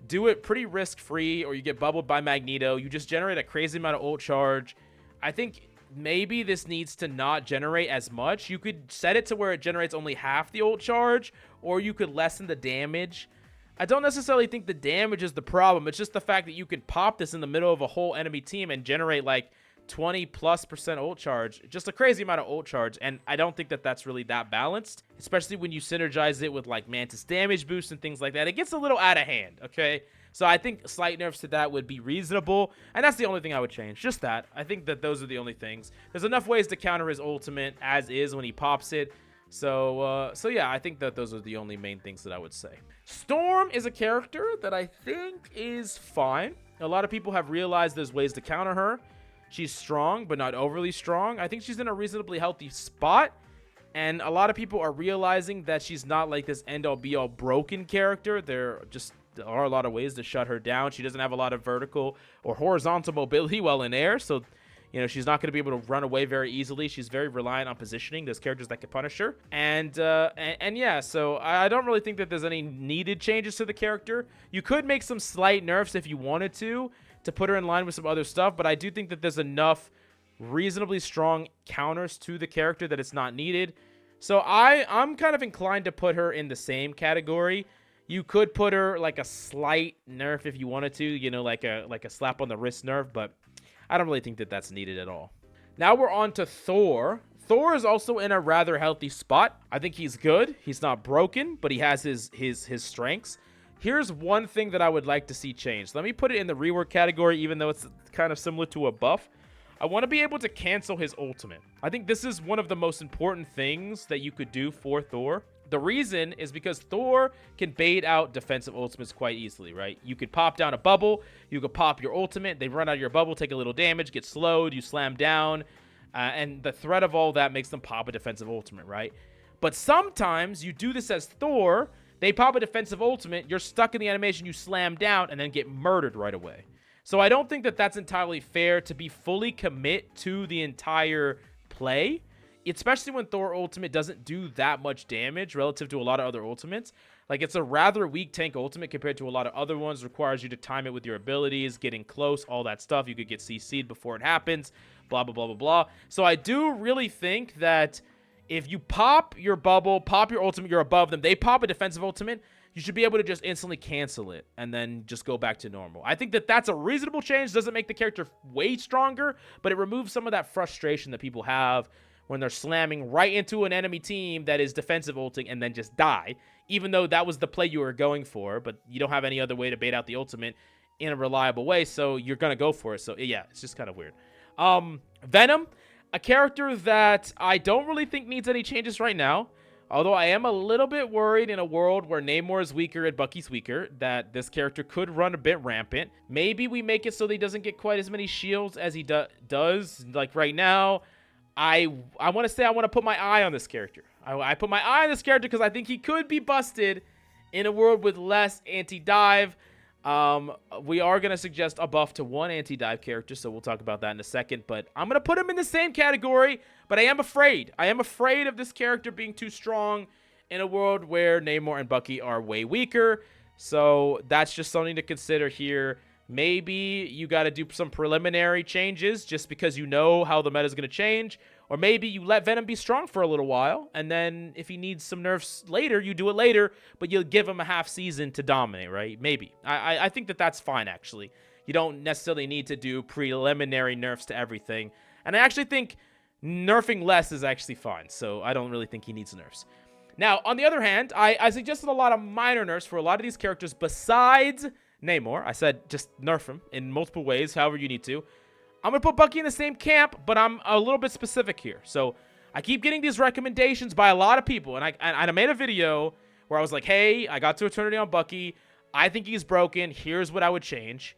do it pretty risk-free, or you get bubbled by Magneto. You just generate a crazy amount of ult charge. I think maybe this needs to not generate as much. You could set it to where it generates only half the ult charge, or you could lessen the damage. I don't necessarily think the damage is the problem. It's just the fact that you could pop this in the middle of a whole enemy team and generate like 20+% ult charge. Just a crazy amount of ult charge, and I don't think that that's really that balanced, especially when you synergize it with like Mantis damage boost and things like that. It gets a little out of hand, okay? So I think slight nerfs to that would be reasonable, and that's the only thing I would change. Just that. I think that those are the only things. There's enough ways to counter his ultimate as is when he pops it. So yeah, I think that those are the only main things that I would say. Storm is a character that I think is fine. A lot of people have realized there's ways to counter her. She's strong, but not overly strong. I think she's in a reasonably healthy spot. And a lot of people are realizing that she's not like this end-all be-all broken character. There are a lot of ways to shut her down. She doesn't have a lot of vertical or horizontal mobility while in air. So, you know, she's not going to be able to run away very easily. She's very reliant on positioning. There's characters that can punish her. And yeah, so I don't really think that there's any needed changes to the character. You could make some slight nerfs if you wanted to put her in line with some other stuff, but I do think that there's enough reasonably strong counters to the character that it's not needed. So I'm kind of inclined to put her in the same category. You could put her like a slight nerf if you wanted to, you know, like a slap on the wrist nerf, but I don't really think that that's needed at all. Now we're on to Thor. Thor is also in a rather healthy spot. I think he's good. He's not broken, but he has his strengths. Here's one thing that I would like to see changed. Let me put it in the rework category, even though it's kind of similar to a buff. I want to be able to cancel his ultimate. I think this is one of the most important things that you could do for Thor. The reason is because Thor can bait out defensive ultimates quite easily, right? You could pop down a bubble. You could pop your ultimate. They run out of your bubble, take a little damage, get slowed. You slam down. And the threat of all that makes them pop a defensive ultimate, right? But sometimes you do this as Thor. They pop a defensive ultimate. You're stuck in the animation. You slam down and then get murdered right away. So I don't think that that's entirely fair to be fully commit to the entire play, especially when Thor ultimate doesn't do that much damage relative to a lot of other ultimates. Like, it's a rather weak tank ultimate compared to a lot of other ones. Requires you to time it with your abilities, getting close, all that stuff. You could get CC'd before it happens, blah, blah, blah, blah, blah. So I do really think that if you pop your bubble, pop your ultimate, you're above them, they pop a defensive ultimate, you should be able to just instantly cancel it and then just go back to normal. I think that that's a reasonable change. Doesn't make the character way stronger, but it removes some of that frustration that people have when they're slamming right into an enemy team that is defensive ulting and then just die, even though that was the play you were going for, but you don't have any other way to bait out the ultimate in a reliable way, so you're going to go for it. So, yeah, it's just kind of weird. Venom, a character that I don't really think needs any changes right now. Although I am a little bit worried in a world where Namor is weaker and Bucky's weaker, that this character could run a bit rampant. Maybe we make it so that he doesn't get quite as many shields as he does. Like right now, I want to say I want to put my eye on this character. I put my eye on this character because I think he could be busted in a world with less anti-dive. We are going to suggest a buff to one anti-dive character, so we'll talk about that in a second. But I'm going to put him in the same category, but I am afraid. I am afraid of this character being too strong in a world where Namor and Bucky are way weaker. So that's just something to consider here. Maybe you got to do some preliminary changes just because you know how the meta is going to change. Or maybe you let Venom be strong for a little while, and then if he needs some nerfs later, you do it later, but you'll give him a half season to dominate, right? Maybe. I think that that's fine, actually. You don't necessarily need to do preliminary nerfs to everything. And I actually think nerfing less is actually fine, so I don't really think he needs nerfs. Now, on the other hand, I suggested a lot of minor nerfs for a lot of these characters besides Namor. I said just nerf him in multiple ways, however you need to. I'm going to put Bucky in the same camp, but I'm a little bit specific here. So I keep getting these recommendations by a lot of people, and I made a video where I was like, hey, I got to Eternity on Bucky. I think he's broken. Here's what I would change.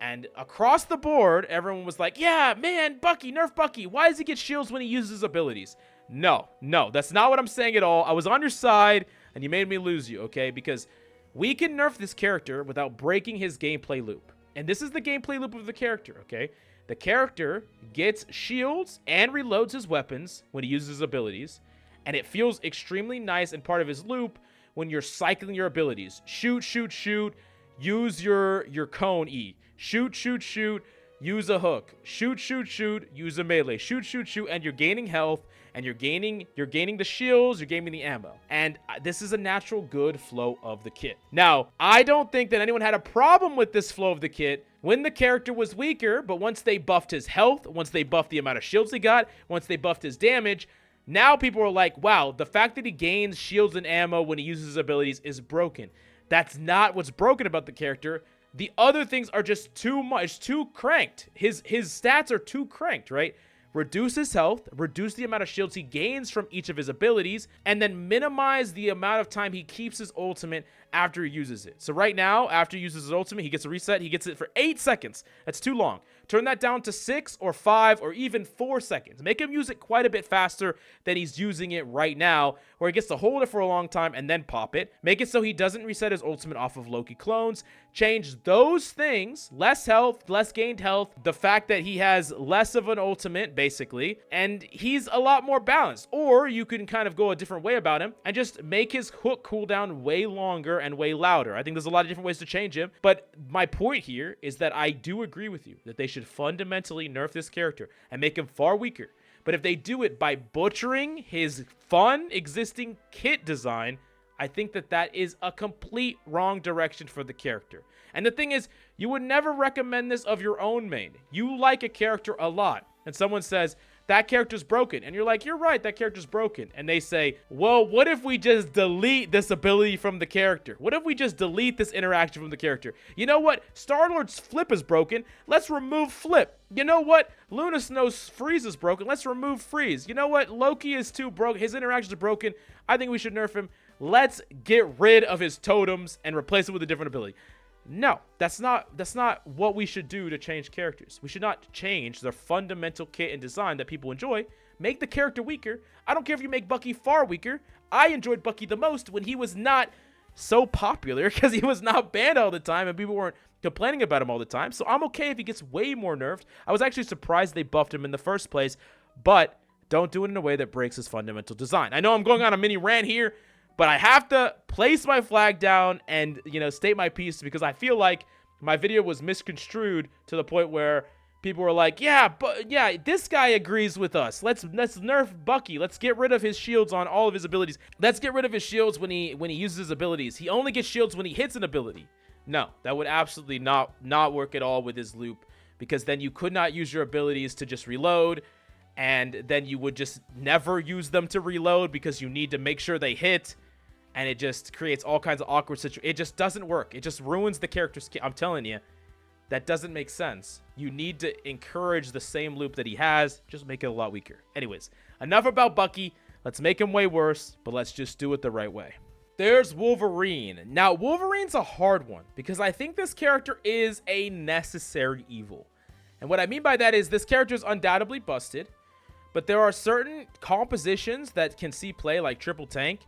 And across the board, everyone was like, yeah, man, Bucky, nerf Bucky. Why does he get shields when he uses his abilities? No, that's not what I'm saying at all. I was on your side, and you made me lose you, okay? Because we can nerf this character without breaking his gameplay loop. And this is the gameplay loop of the character, okay? The character gets shields and reloads his weapons when he uses his abilities, and it feels extremely nice and part of his loop when you're cycling your abilities. Shoot, shoot, shoot, use your cone E. Shoot, shoot, shoot, use a hook. Shoot, shoot, shoot, use a melee. Shoot, shoot, shoot, and you're gaining health, and you're gaining the shields, you're gaining the ammo. And this is a natural good flow of the kit. Now, I don't think that anyone had a problem with this flow of the kit when the character was weaker, but once they buffed his health, once they buffed the amount of shields he got, once they buffed his damage, now people are like, wow, the fact that he gains shields and ammo when he uses his abilities is broken. That's not what's broken about the character. The other things are just too much, too cranked. His stats are too cranked, right? Reduce his health, reduce the amount of shields he gains from each of his abilities, and then minimize the amount of time he keeps his ultimate after he uses it. So right now, after he uses his ultimate, he gets a reset. He gets it for 8 seconds. That's too long. Turn that down to 6 or 5 or even 4 seconds. Make him use it quite a bit faster than he's using it right now, where he gets to hold it for a long time and then pop it. Make it so he doesn't reset his ultimate off of Loki clones. Change those things, less health, less gained health, the fact that he has less of an ultimate, basically, and he's a lot more balanced. Or you can kind of go a different way about him and just make his hook cooldown way longer and way louder. I think there's a lot of different ways to change him, but my point here is that I do agree with you that they should fundamentally nerf this character and make him far weaker. But if they do it by butchering his fun existing kit design, I think that that is a complete wrong direction for the character. And the thing is, you would never recommend this of your own main. You like a character a lot, and someone says, that character's broken. And you're like, you're right, that character's broken. And they say, well, what if we just delete this ability from the character? What if we just delete this interaction from the character? You know what? Star-Lord's flip is broken. Let's remove flip. You know what? Luna Snow's freeze is broken. Let's remove freeze. You know what? Loki is too broke. His interactions are broken. I think we should nerf him. Let's get rid of his totems and replace it with a different ability. No, that's not what we should do to change characters. We should not change their fundamental kit and design that people enjoy. Make the character weaker. I don't care if you make Bucky far weaker. I enjoyed Bucky the most when he was not so popular because he was not banned all the time and people weren't complaining about him all the time. So I'm okay if he gets way more nerfed. I was actually surprised they buffed him in the first place, but don't do it in a way that breaks his fundamental design. I know I'm going on a mini rant here, but I have to place my flag down and, state my piece because I feel like my video was misconstrued to the point where people were like, yeah, this guy agrees with us. Let's nerf Bucky. Let's get rid of his shields on all of his abilities. Let's get rid of his shields when he uses his abilities. He only gets shields when he hits an ability. No, that would absolutely not work at all with his loop because then you could not use your abilities to just reload. And then you would just never use them to reload because you need to make sure they hit. And it just creates all kinds of awkward situations. It just doesn't work. It just ruins the character's I'm telling you, that doesn't make sense. You need to encourage the same loop that he has. Just make it a lot weaker. Anyways, enough about Bucky. Let's make him way worse, but let's just do it the right way. There's Wolverine. Now, Wolverine's a hard one because I think this character is a necessary evil. And what I mean by that is this character is undoubtedly busted, but there are certain compositions that can see play like triple tank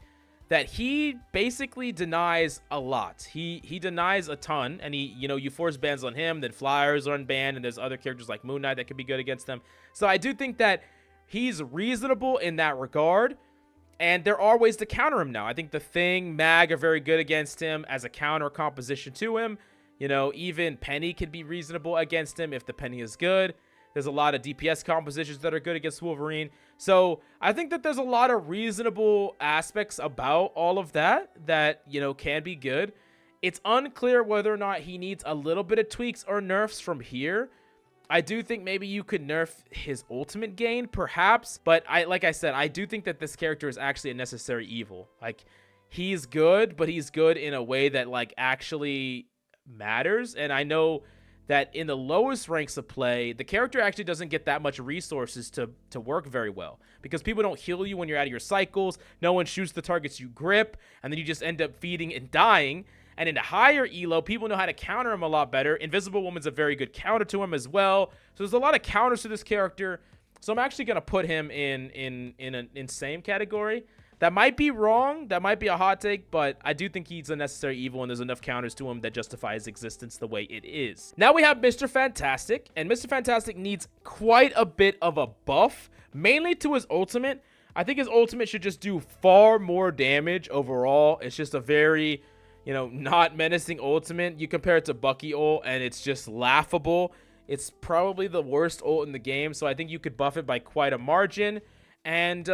that he basically denies a lot. He denies a ton, and you force bans on him, then flyers are unbanned, and there's other characters like Moon Knight that could be good against them. So I do think that he's reasonable in that regard, and there are ways to counter him now. I think the Thing, Mag are very good against him as a counter composition to him. Even Peni can be reasonable against him if the Peni is good. There's a lot of DPS compositions that are good against Wolverine. So I think that there's a lot of reasonable aspects about all of that can be good. It's unclear whether or not he needs a little bit of tweaks or nerfs from here. I do think maybe you could nerf his ultimate gain, perhaps. But like I said, I do think that this character is actually a necessary evil. Like, he's good, but he's good in a way that, actually matters. And I know that in the lowest ranks of play, the character actually doesn't get that much resources to work very well because people don't heal you when you're out of your cycles. No one shoots the targets you grip, and then you just end up feeding and dying. And in the higher elo, people know how to counter him a lot better. Invisible Woman's a very good counter to him as well. So there's a lot of counters to this character. So I'm actually going to put him in an insane category. That might be wrong. That might be a hot take, but I do think he's a necessary evil, and there's enough counters to him that justify his existence the way it is. Now we have Mr. Fantastic, and Mr. Fantastic needs quite a bit of a buff, mainly to his ultimate. I think his ultimate should just do far more damage overall. It's just a very, not menacing ultimate. You compare it to Bucky ult, and it's just laughable. It's probably the worst ult in the game, so I think you could buff it by quite a margin. And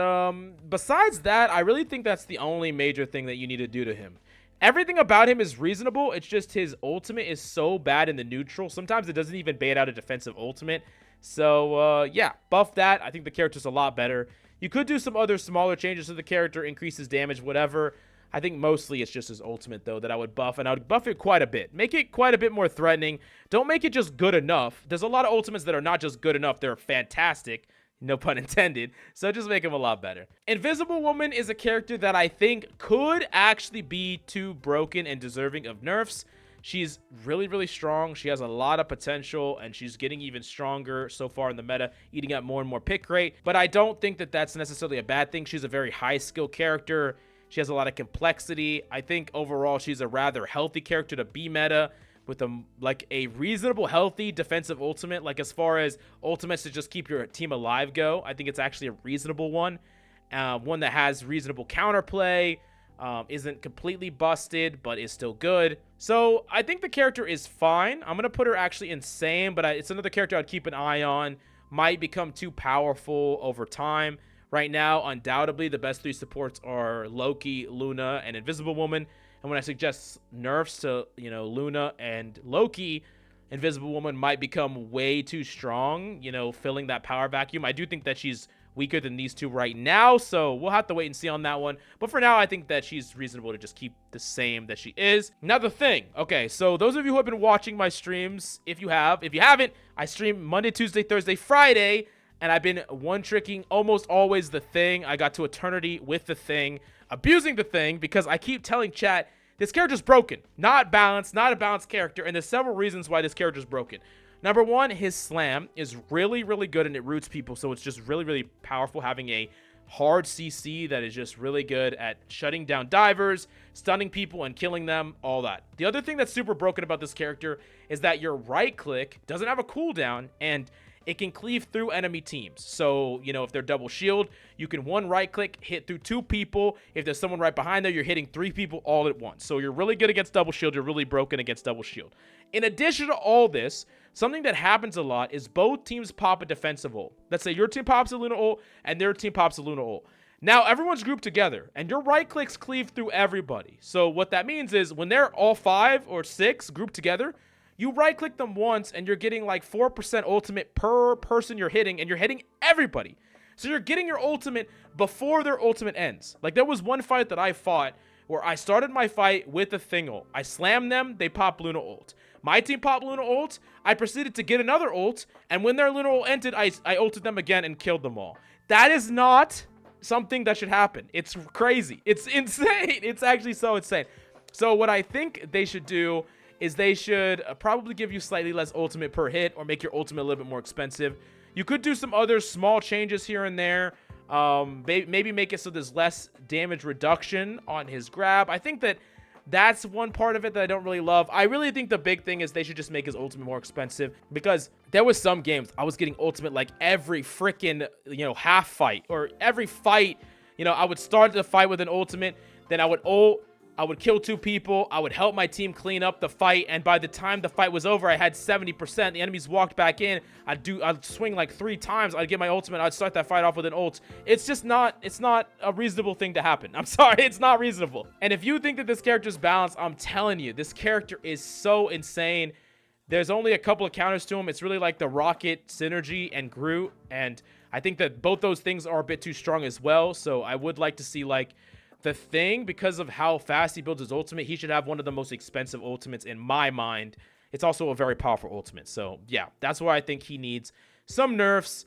besides that, I really think that's the only major thing that you need to do to him. Everything about him is reasonable. It's just his ultimate is so bad in the neutral. Sometimes it doesn't even bait out a defensive ultimate. So, yeah, buff that. I think the character's a lot better. You could do some other smaller changes to the character, increase his damage, whatever. I think mostly it's just his ultimate, though, that I would buff. And I would buff it quite a bit. Make it quite a bit more threatening. Don't make it just good enough. There's a lot of ultimates that are not just good enough. They're fantastic. No pun intended. So just make him a lot better. Invisible Woman is a character that I think could actually be too broken and deserving of nerfs. She's really, really strong. She has a lot of potential, and she's getting even stronger so far in the meta, eating up more and more pick rate. But I don't think that that's necessarily a bad thing. She's a very high skill character. She has a lot of complexity. I think overall she's a rather healthy character to be meta, with a reasonable, healthy defensive ultimate. Like, as far as ultimates to just keep your team alive go, I think it's actually a reasonable one. One that has reasonable counterplay, isn't completely busted, but is still good. So I think the character is fine. I'm going to put her actually insane, but it's another character I'd keep an eye on. Might become too powerful over time. Right now, undoubtedly, the best 3 supports are Loki, Luna, and Invisible Woman. And when I suggest nerfs to, Luna and Loki, Invisible Woman might become way too strong, filling that power vacuum. I do think that she's weaker than these 2 right now, so we'll have to wait and see on that one. But for now, I think that she's reasonable to just keep the same that she is. Now, the thing. Okay, so those of you who have been watching my streams, if you haven't, I stream Monday, Tuesday, Thursday, Friday, and I've been one-tricking almost always the Thing. I got to Eternity with the Thing, abusing the Thing, because I keep telling chat, this character's broken. Not balanced, not a balanced character, and there's several reasons why this character's broken. Number 1, his slam is really, really good, and it roots people, so it's just really, really powerful having a hard CC that is just really good at shutting down divers, stunning people, and killing them, all that. The other thing that's super broken about this character is that your right-click doesn't have a cooldown, and it can cleave through enemy teams. So, if they're double shield, you can one right-click, hit through 2 people. If there's someone right behind there, you're hitting 3 people all at once. So you're really good against double shield. You're really broken against double shield. In addition to all this, something that happens a lot is both teams pop a defensive ult. Let's say your team pops a Luna ult and their team pops a Luna ult. Now everyone's grouped together and your right clicks cleave through everybody. So what that means is when they're all 5 or 6 grouped together, you right click them once and you're getting like 4% ultimate per person you're hitting, and you're hitting everybody. So you're getting your ultimate before their ultimate ends. Like there was one fight that I fought where I started my fight with a Thing ult. I slammed them, they pop Luna ult. My team popped Luna ult, I proceeded to get another ult, and when their Luna ult ended, I ulted them again and killed them all. That is not something that should happen. It's crazy. It's insane. It's actually so insane. So what I think they should do is they should probably give you slightly less ultimate per hit, or make your ultimate a little bit more expensive. You could do some other small changes here and there. Maybe make it so there's less damage reduction on his grab. I think that's one part of it that I don't really love. I really think the big thing is they should just make his ultimate more expensive, because there was some games I was getting ultimate like every freaking, half fight, or every fight, I would start the fight with an ultimate, then I would ult, I would kill 2 people, I would help my team clean up the fight, and by the time the fight was over, I had 70%. The enemies walked back in, I'd swing like 3 times, I'd get my ultimate, I'd start that fight off with an ult. It's not a reasonable thing to happen. I'm sorry, it's not reasonable. And if you think that this character's balanced, I'm telling you, this character is so insane. There's only a couple of counters to him. It's really like the Rocket, Synergy, and Groot, and I think that both those things are a bit too strong as well, so I would like to see like the Thing, because of how fast he builds his ultimate, he should have one of the most expensive ultimates in my mind. It's also a very powerful ultimate. So yeah, that's why I think he needs some nerfs.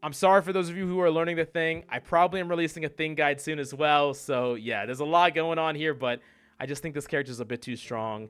I'm sorry for those of you who are learning the Thing. I probably am releasing a Thing guide soon as well. So yeah, there's a lot going on here, but I just think this character is a bit too strong.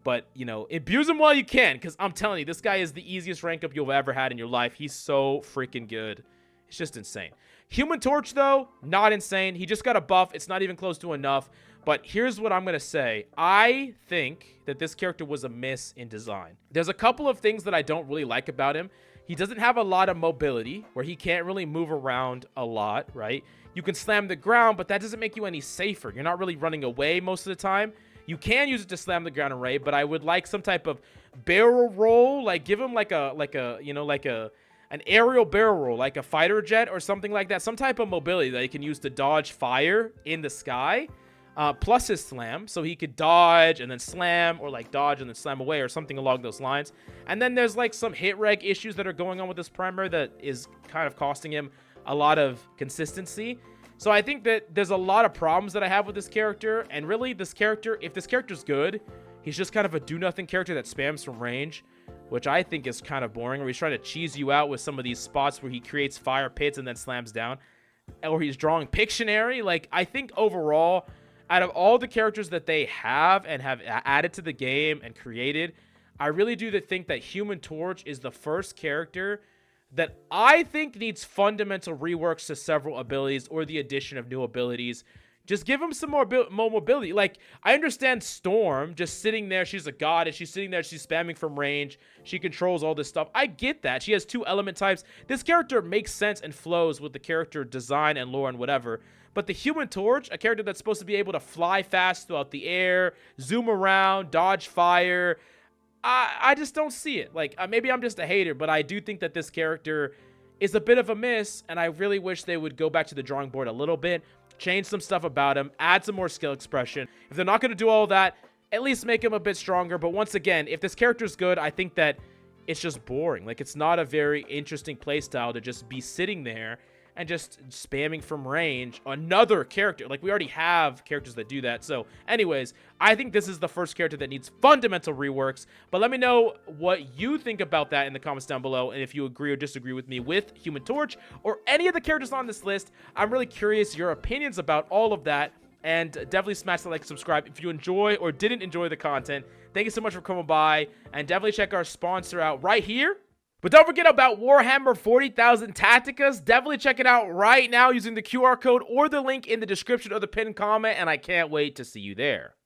But, abuse him while you can, because I'm telling you, this guy is the easiest rank up you've ever had in your life. He's so freaking good. It's just insane. Human Torch, though, not insane. He just got a buff. It's not even close to enough. But here's what I'm going to say. I think that this character was a miss in design. There's a couple of things that I don't really like about him. He doesn't have a lot of mobility, where he can't really move around a lot, right? You can slam the ground, but that doesn't make you any safer. You're not really running away most of the time. You can use it to slam the ground array, but I would like some type of barrel roll. Like, give him an aerial barrel roll, like a fighter jet or something like that. Some type of mobility that he can use to dodge fire in the sky, plus his slam, so he could dodge and then slam, or like dodge and then slam away, or something along those lines. And then there's like some hit reg issues that are going on with this primary that is kind of costing him a lot of consistency. So I think that there's a lot of problems that I have with this character. And really, this character, if this character's good, he's just kind of a do-nothing character that spams from range, which I think is kind of boring, where he's trying to cheese you out with some of these spots where he creates fire pits and then slams down, or he's drawing Pictionary. Like, I think overall, out of all the characters that they have and have added to the game and created, I really do think that Human Torch is the first character that I think needs fundamental reworks to several abilities, or the addition of new abilities. Just give him some more mobility. Like, I understand Storm just sitting there. She's a god, and she's sitting there. She's spamming from range. She controls all this stuff. I get that. She has 2 element types. This character makes sense and flows with the character design and lore and whatever. But the Human Torch, a character that's supposed to be able to fly fast throughout the air, zoom around, dodge fire, I just don't see it. Like, maybe I'm just a hater, but I do think that this character is a bit of a miss, and I really wish they would go back to the drawing board a little bit, change some stuff about him, add some more skill expression. If they're not going to do all that, at least make him a bit stronger. But once again, if this character's good, I think that it's just boring. Like, it's not a very interesting playstyle to just be sitting there and just spamming from range another character. Like, we already have characters that do that. So anyways, I think this is the first character that needs fundamental reworks. But let me know what you think about that in the comments down below, and if you agree or disagree with me with Human Torch or any of the characters on this list. I'm really curious your opinions about all of that. And definitely smash the like and subscribe if you enjoy or didn't enjoy the content. Thank you so much for coming by, and definitely check our sponsor out right here. But don't forget about Warhammer 40,000 Tacticas. Definitely check it out right now using the QR code or the link in the description of the pinned comment, and I can't wait to see you there.